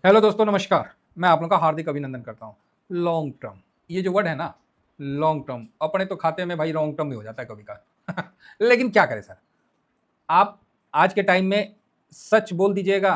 Hello दोस्तों, नमस्कार। मैं आप लोगों का हार्दिक अभिनंदन करता हूँ। लॉन्ग टर्म, ये जो वर्ड है ना, लॉन्ग टर्म, अपने तो खाते में भाई लॉन्ग टर्म ही हो जाता है कभी का। लेकिन क्या करें सर, आप आज के टाइम में सच बोल दीजिएगा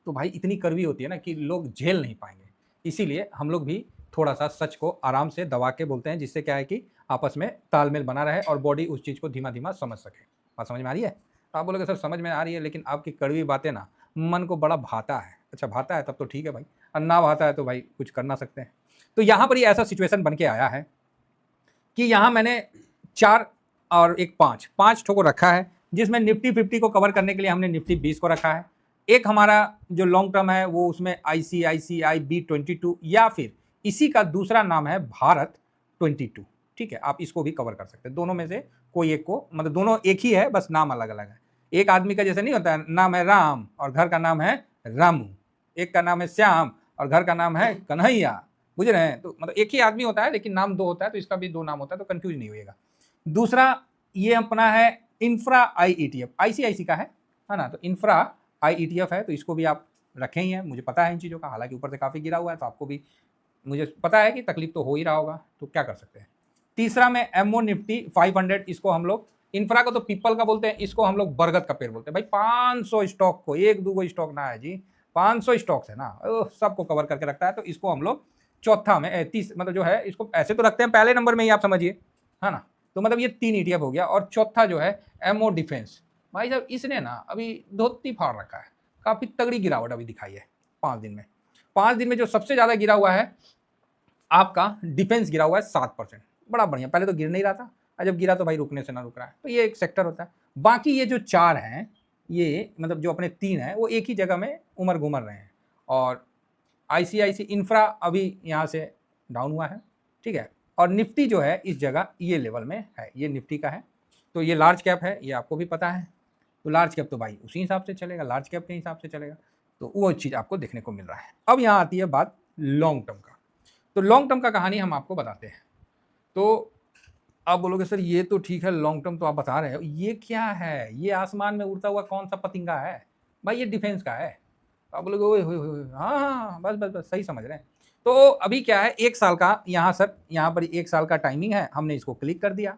तो भाई इतनी कड़वी होती है ना कि लोग झेल नहीं पाएंगे। इसीलिए हम लोग भी थोड़ा सा सच को आराम से दबा के बोलते हैं, जिससे क्या है कि आपस में तालमेल बना रहे और बॉडी उस चीज़ को धीमा धीमा समझ सके। बात समझ में आ रही है? तो आप बोलोगे सर समझ में आ रही है, लेकिन आपकी कड़वी बातें ना मन को बड़ा भाता है। अच्छा भाता है तब तो ठीक है भाई, और ना भाता है तो भाई कुछ कर ना सकते हैं। तो यहाँ पर ये ऐसा सिचुएशन बन के आया है कि यहाँ मैंने 4 और एक 5 ठो को रखा है, जिसमें निफ्टी 50 को कवर करने के लिए हमने निफ्टी 20 को रखा है। एक हमारा जो लॉन्ग टर्म है वो उसमें ICICI B22 या फिर इसी का दूसरा नाम है भारत 22। ठीक है, आप इसको भी कवर कर सकते हैं। दोनों में से कोई एक को, मतलब दोनों एक ही है, बस नाम अलग अलग है। एक आदमी का जैसे नहीं होता है, नाम है राम और घर का नाम है रामू। एक का नाम है श्याम और घर का नाम है कन्हैया। बुझ रहे हैं? तो मतलब एक ही आदमी होता है लेकिन नाम दो होता है, तो इसका भी दो नाम होता है, तो कंफ्यूज नहीं होइएगा। दूसरा ये अपना है इंफ्रा IETF, ICIC का है ना। तो इंफ्रा IETF है, तो इसको भी आप रखे ही हैं। मुझे पता है इन चीज़ों का, हालांकि ऊपर से काफ़ी गिरा हुआ है, तो आपको भी मुझे पता है कि तकलीफ तो हो ही रहा होगा, तो क्या कर सकते हैं। तीसरा में MO निफ्टी 500, इसको हम लोग, इंफ्रा को तो पीपल का बोलते हैं, इसको हम लोग बरगद का पेड़ बोलते हैं। भाई 500 स्टॉक को, एक दो स्टॉक ना है जी, 500 स्टॉक्स है ना, सबको कवर करके रखता है। तो इसको हम लोग चौथा में तीस, मतलब जो है इसको ऐसे तो रखते हैं पहले नंबर में ही, आप समझिए, है ना। तो मतलब ये 3 ETF हो गया, और चौथा जो है MO डिफेंस। भाई साहब इसने ना अभी धोती फाड़ रखा है, काफी तगड़ी गिरावट अभी दिखाई है 5 दिन में। 5 दिन में जो सबसे ज्यादा गिरा हुआ है आपका डिफेंस, गिरा हुआ है 7%। बड़ा बढ़िया, पहले तो गिर नहीं रहा था, और जब गिरा तो भाई रुकने से ना रुक रहा है। तो ये एक सेक्टर होता है। बाकी ये जो 4 हैं, ये मतलब जो अपने 3 हैं, वो एक ही जगह में उमर घुमर रहे हैं। और ICIC इंफ्रा अभी यहाँ से डाउन हुआ है, ठीक है। और निफ्टी जो है इस जगह ये लेवल में है, ये निफ्टी का है। तो ये लार्ज कैप है, ये आपको भी पता है। तो लार्ज कैप तो भाई उसी हिसाब से चलेगा, लार्ज कैप के हिसाब से चलेगा। तो वो चीज़ आपको देखने को मिल रहा है। अब यहाँ आती है बात लॉन्ग टर्म का। तो लॉन्ग टर्म का कहानी हम आपको बताते हैं। तो आप बोलोगे सर ये तो ठीक है, लॉन्ग टर्म तो आप बता रहे हो, ये क्या है, ये आसमान में उड़ता हुआ कौन सा पतंगा है? भाई ये डिफेंस का है। तो आप बोलोगे ओए होए होए, हाँ हाँ हाँ, बस बस बस सही समझ रहे हैं। तो अभी क्या है, 1 साल का यहाँ सर, यहाँ पर 1 साल का टाइमिंग है, हमने इसको क्लिक कर दिया,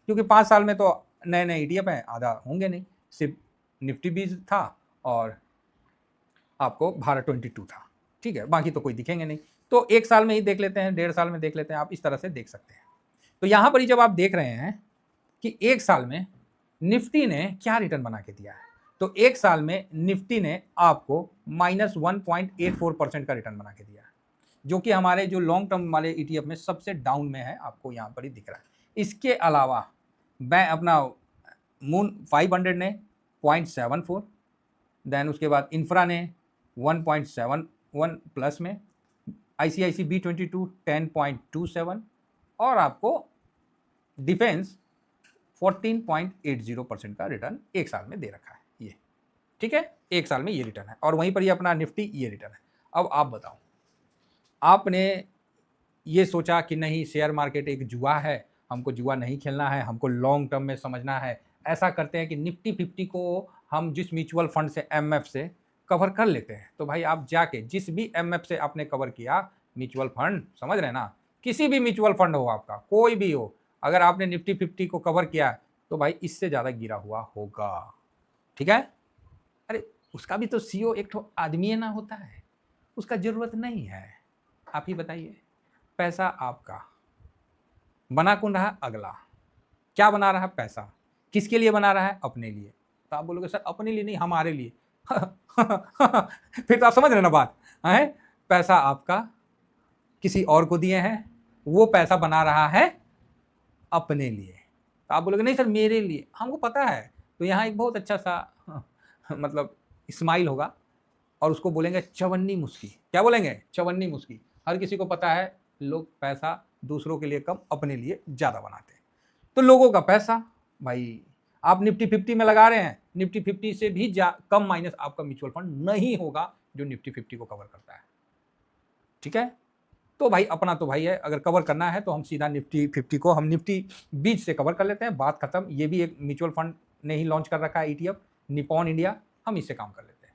क्योंकि 5 साल में तो नए नए ETF हैं, आधा होंगे नहीं, सिर्फ निफ्टी 20 था और आपको भारत 22 था, ठीक है, बाकी तो कोई दिखेंगे नहीं। तो 1 साल में ही देख लेते हैं, 1.5 साल में देख लेते हैं, आप इस तरह से देख सकते हैं। तो यहां पर ही जब आप देख रहे हैं कि 1 साल में निफ्टी ने क्या रिटर्न बना के दिया है, तो 1 साल में निफ्टी ने आपको -1.84% का रिटर्न बना के दिया है, जो कि हमारे जो लॉन्ग टर्म वाले ETF में सबसे डाउन में है, आपको यहां पर ही दिख रहा है। इसके अलावा मैं अपना मून 500 ने 0.74, देन उसके बाद इंफ्रा ने 1.71 प्लस में, ICIC B22 10.27, और आपको डिफेंस 14.80% का रिटर्न 1 साल में दे रखा है ये, ठीक है। 1 साल में ये रिटर्न है, और वहीं पर ये अपना निफ्टी ये रिटर्न है। अब आप बताओ, आपने ये सोचा कि नहीं शेयर मार्केट एक जुआ है, हमको जुआ नहीं खेलना है, हमको लॉन्ग टर्म में समझना है। ऐसा करते हैं कि निफ्टी 50 को हम जिस म्यूचुअल फंड से, MF से कवर कर लेते हैं। तो भाई आप जाके जिस भी MF से आपने कवर किया, म्यूचुअल फंड, समझ रहे ना, किसी भी म्यूचुअल फंड हो आपका, कोई भी हो, अगर आपने निफ्टी 50 को कवर किया तो भाई इससे ज़्यादा गिरा हुआ होगा, ठीक है। अरे उसका भी तो CEO एक ठो आदमी ना होता है, उसका जरूरत नहीं है। आप ही बताइए, पैसा आपका बना कौन रहा? अगला। क्या बना रहा है? पैसा। किसके लिए बना रहा है? अपने लिए। तो आप बोलोगे सर अपने लिए नहीं, हमारे लिए। फिर तो आप समझ रहे ना बात है। पैसा आपका किसी और को दिए हैं, वो पैसा बना रहा है अपने लिए। तो आप बोलोगे नहीं सर मेरे लिए, हमको पता है। तो यहाँ एक बहुत अच्छा सा मतलब स्माइल होगा, और उसको बोलेंगे चवन्नी मुस्की। क्या बोलेंगे? चवन्नी मुस्की। हर किसी को पता है लोग पैसा दूसरों के लिए कम, अपने लिए ज़्यादा बनाते हैं। तो लोगों का पैसा भाई, आप निफ्टी 50 में लगा रहे हैं, निफ्टी 50 से भी कम माइनस आपका म्यूचुअल फंड नहीं होगा जो निफ्टी 50 को कवर करता है, ठीक है। तो भाई अपना तो भाई है, अगर कवर करना है तो हम सीधा निफ्टी 50 को हम निफ्टी 20 से कवर कर लेते हैं, बात खत्म। ये भी एक म्यूचुअल फंड ने ही लॉन्च कर रखा है ETF, निपॉन इंडिया, हम इससे काम कर लेते हैं।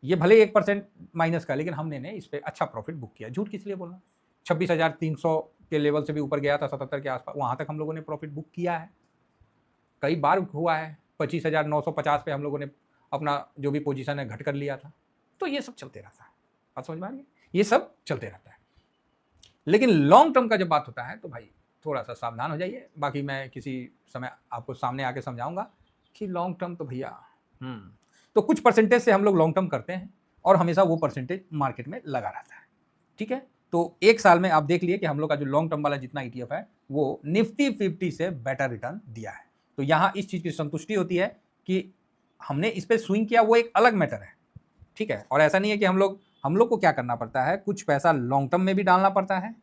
ये भले 1% माइनस का, लेकिन हमने ने इस पे अच्छा प्रॉफिट बुक किया। झूठ किस लिए बोलना। 26,300 के लेवल से भी ऊपर गया था, 77 के आसपास, वहां तक हम लोगों ने प्रॉफिट बुक किया है। कई बार हुआ है 25,950 पे हम लोगों ने अपना जो भी पोजीशन है घट कर लिया था। तो ये सब चलते रहता है, बात समझ में आ रही है, ये सब चलते रहता है। लेकिन लॉन्ग टर्म का जब बात होता है तो भाई थोड़ा सा सावधान हो जाइए। बाकी मैं किसी समय आपको सामने आके समझाऊंगा कि लॉन्ग टर्म तो भैया तो कुछ परसेंटेज से हम लोग लॉन्ग टर्म करते हैं और हमेशा वो परसेंटेज मार्केट में लगा रहता है। ठीक है, तो एक साल में आप देख लिए कि हम लोग का जो लॉन्ग टर्म वाला जितना ETF है वो निफ्टी 50 से बेटर रिटर्न दिया है। तो यहाँ इस चीज़ की संतुष्टि होती है कि हमने इस पर स्विंग किया, वो एक अलग मैटर है। ठीक है, और ऐसा नहीं है कि हम लोग को क्या करना पड़ता है, कुछ पैसा लॉन्ग टर्म में भी डालना पड़ता है।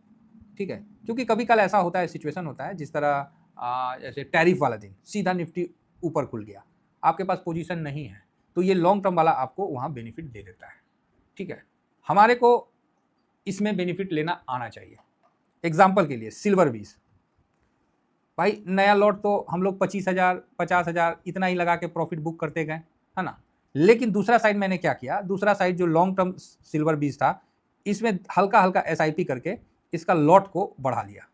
ठीक है, क्योंकि कभी कल ऐसा होता है, सिचुएशन होता है जिस तरह जैसे टैरिफ वाला दिन सीधा निफ्टी ऊपर खुल गया, आपके पास पोजीशन नहीं है, तो ये लॉन्ग टर्म वाला आपको वहाँ बेनिफिट दे देता है। ठीक है, हमारे को इसमें बेनिफिट लेना आना चाहिए। एग्जाम्पल के लिए सिल्वर 20, भाई नया लॉट तो हम लोग 25,000 50,000 इतना ही लगा के प्रॉफिट बुक करते गए, है ना। लेकिन दूसरा साइड मैंने क्या किया, दूसरा साइड जो लॉन्ग टर्म सिल्वर 20 था, इसमें हल्का हल्का SIP करके इसका लॉट को बढ़ा लिया,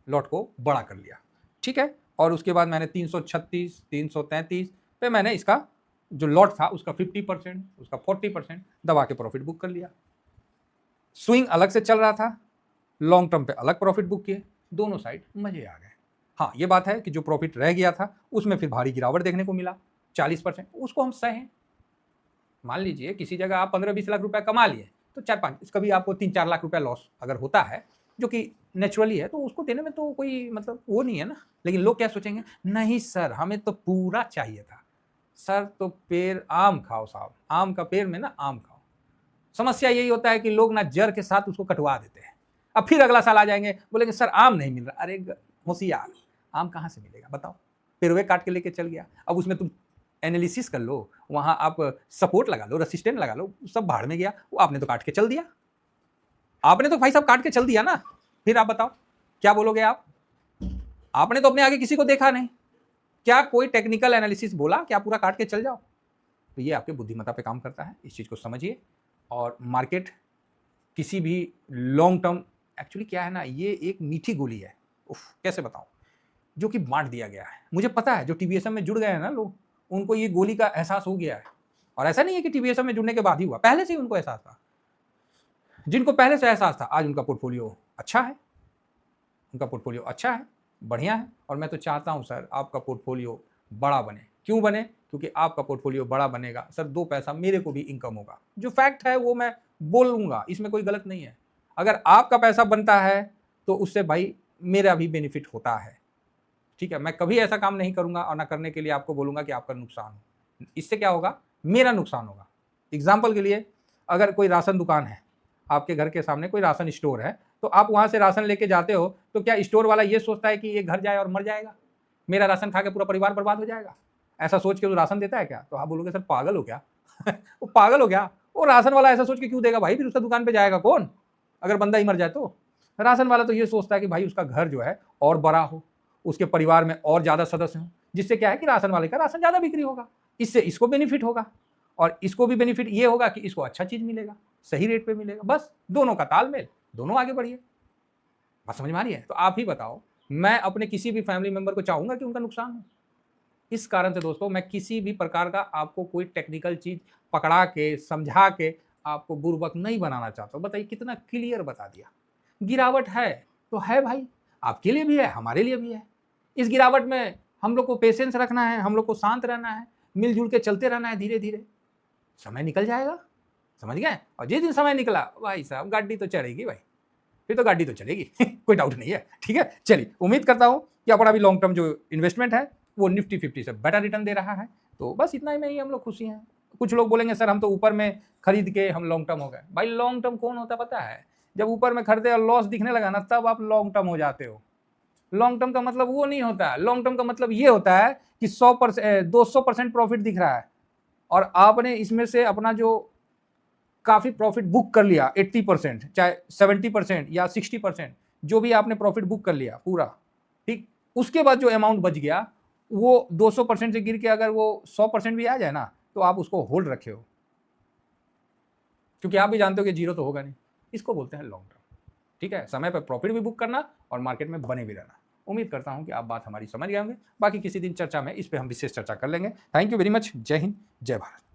लॉट को बड़ा कर लिया। ठीक है, और उसके बाद मैंने 336 333 पे मैंने इसका जो लॉट था उसका 50% उसका 40% दबा के प्रॉफिट बुक कर लिया। स्विंग अलग से चल रहा था, लॉन्ग टर्म पे अलग प्रॉफिट बुक किए, दोनों साइड मजे आ गए। हाँ, ये बात है कि जो प्रॉफिट रह गया था उसमें फिर भारी गिरावट देखने को मिला 40%, उसको हम सहें। मान लीजिए किसी जगह आप 15-20 लाख रुपया कमा लिए, तो 4-5 कभी आपको 3-4 लाख रुपया लॉस अगर होता है, जो कि नेचुरली है, तो उसको देने में तो कोई मतलब वो नहीं है ना। लेकिन लोग क्या सोचेंगे, नहीं सर हमें तो पूरा चाहिए था। सर तो पेड़ आम खाओ साहब, आम का पेड़ में ना आम खाओ। समस्या यही होता है कि लोग ना जड़ के साथ उसको कटवा देते हैं। अब फिर अगला साल आ जाएंगे, बोलेंगे सर आम नहीं मिल रहा। अरे होशियार, आम कहाँ से मिलेगा बताओ, पेड़वे काट के लेके चल गया। अब उसमें तुम एनालिसिस कर लो, वहां आप सपोर्ट लगा लो, रेसिस्टेंट लगा लो, सब भाड़ में गया। वो आपने तो काट के चल दिया, आपने तो भाई साहब काट के चल दिया ना। फिर आप बताओ क्या बोलोगे आप, आपने तो अपने आगे किसी को देखा नहीं, क्या कोई टेक्निकल एनालिसिस बोला कि आप पूरा काट के चल जाओ। तो ये आपके बुद्धिमत्ता पे काम करता है, इस चीज को समझिए। और मार्केट किसी भी लॉन्ग टर्म, एक्चुअली क्या है ना, ये एक मीठी गोली है, उफ कैसे बताऊं, जो कि बांट दिया गया है। मुझे पता है जो TBSM में जुड़ गए हैं ना लोग, उनको ये गोली का एहसास हो गया है। और ऐसा नहीं है कि TBSM में जुड़ने के बाद ही हुआ, पहले से ही उनको एहसास था। जिनको पहले से एहसास था आज उनका पोर्टफोलियो अच्छा है, उनका पोर्टफोलियो अच्छा है, बढ़िया है। और मैं तो चाहता हूं सर आपका पोर्टफोलियो बड़ा बने। क्यों बने, क्योंकि आपका पोर्टफोलियो बड़ा बनेगा सर, 2 पैसा मेरे को भी इनकम होगा। जो फैक्ट है वो मैं बोलूंगा, इसमें कोई गलत नहीं है। अगर आपका पैसा बनता है तो उससे भाई मेरा भी बेनिफिट होता है। ठीक है, मैं कभी ऐसा काम नहीं करूंगा और ना करने के लिए आपको बोलूंगा कि आपका नुकसान हो। इससे क्या होगा, मेरा नुकसान होगा। एग्जाम्पल के लिए, अगर कोई राशन दुकान है, आपके घर के सामने कोई राशन स्टोर है, तो आप वहां से राशन लेके जाते हो, तो क्या स्टोर वाला ये सोचता है कि ये घर जाए और मर जाएगा, मेरा राशन खा के पूरा परिवार बर्बाद हो जाएगा, ऐसा सोच के वो राशन देता है क्या? तो आप बोलोगे सर पागल हो क्या वो पागल हो गया, वो राशन वाला ऐसा सोच के क्यों देगा भाई, फिर उसका दुकान पे जाएगा कौन अगर बंदा ही मर जाए तो? राशन वाला तो ये सोचता है कि भाई उसका घर जो है और बड़ा हो, उसके परिवार में और ज्यादा सदस्य हो, जिससे क्या है कि राशन वाले का राशन ज्यादा बिक्री होगा, इससे इसको बेनिफिट होगा और इसको भी बेनिफिट ये होगा कि इसको अच्छा चीज मिलेगा, सही रेट पे मिलेगा। बस दोनों का तालमेल, दोनों आगे बढ़िए। बात समझ में आ रही है? तो आप ही बताओ, मैं अपने किसी भी फैमिली मेंबर को चाहूंगा कि उनका नुकसान हो? इस कारण से दोस्तों मैं किसी भी प्रकार का आपको कोई टेक्निकल चीज पकड़ा के समझा के आपको बुर्बक नहीं बनाना चाहता हूं। बताइए कितना क्लियर बता दिया। गिरावट है तो है भाई, आपके लिए भी है, हमारे लिए भी है। इस गिरावट में हम लोग को पेशेंस रखना है, हम लोग को शांत रहना है, मिलजुल के चलते रहना है, धीरे धीरे समय निकल जाएगा, समझ गए। और जिस दिन समय निकला भाई साहब गाड़ी तो चढ़ेगी भाई, फिर तो गाड़ी तो चलेगी कोई डाउट नहीं है। ठीक है, चलिए उम्मीद करता हूं कि अपना भी लॉन्ग टर्म जो इन्वेस्टमेंट है वो निफ्टी 50 से बेटर रिटर्न दे रहा है। तो बस इतना ही में ही हम लोग खुशी हैं। कुछ लोग बोलेंगे सर हम तो ऊपर में खरीद के हम लॉन्ग टर्म हो गए। भाई लॉन्ग टर्म कौन होता पता है? जब ऊपर में खरीदे और लॉस दिखने लगा ना, तब आप लॉन्ग टर्म हो जाते हो। लॉन्ग टर्म का मतलब वो नहीं होता है। लॉन्ग टर्म का मतलब ये होता है कि 100% 200% प्रॉफिट दिख रहा है और आपने इसमें से अपना जो काफी प्रॉफिट बुक कर लिया 80%, चाहे 70% या 60%, जो भी आपने प्रॉफिट बुक कर लिया पूरा, ठीक, उसके बाद जो अमाउंट बच गया वो 200% से गिर के अगर वो 100% भी आ जाए ना, तो आप उसको होल्ड रखे हो। क्योंकि आप भी जानते हो कि जीरो तो होगा नहीं, इसको बोलते हैं लॉन्ग टर्म। ठीक है, समय पर प्रॉफिट भी बुक करना और मार्केट में बने भी रहना। उम्मीद करता हूं कि आप बात हमारी समझ गए होंगे। बाकी किसी दिन चर्चा में इस पे हम विशेष चर्चा कर लेंगे। Thank you very much. जय हिंद, जय भारत।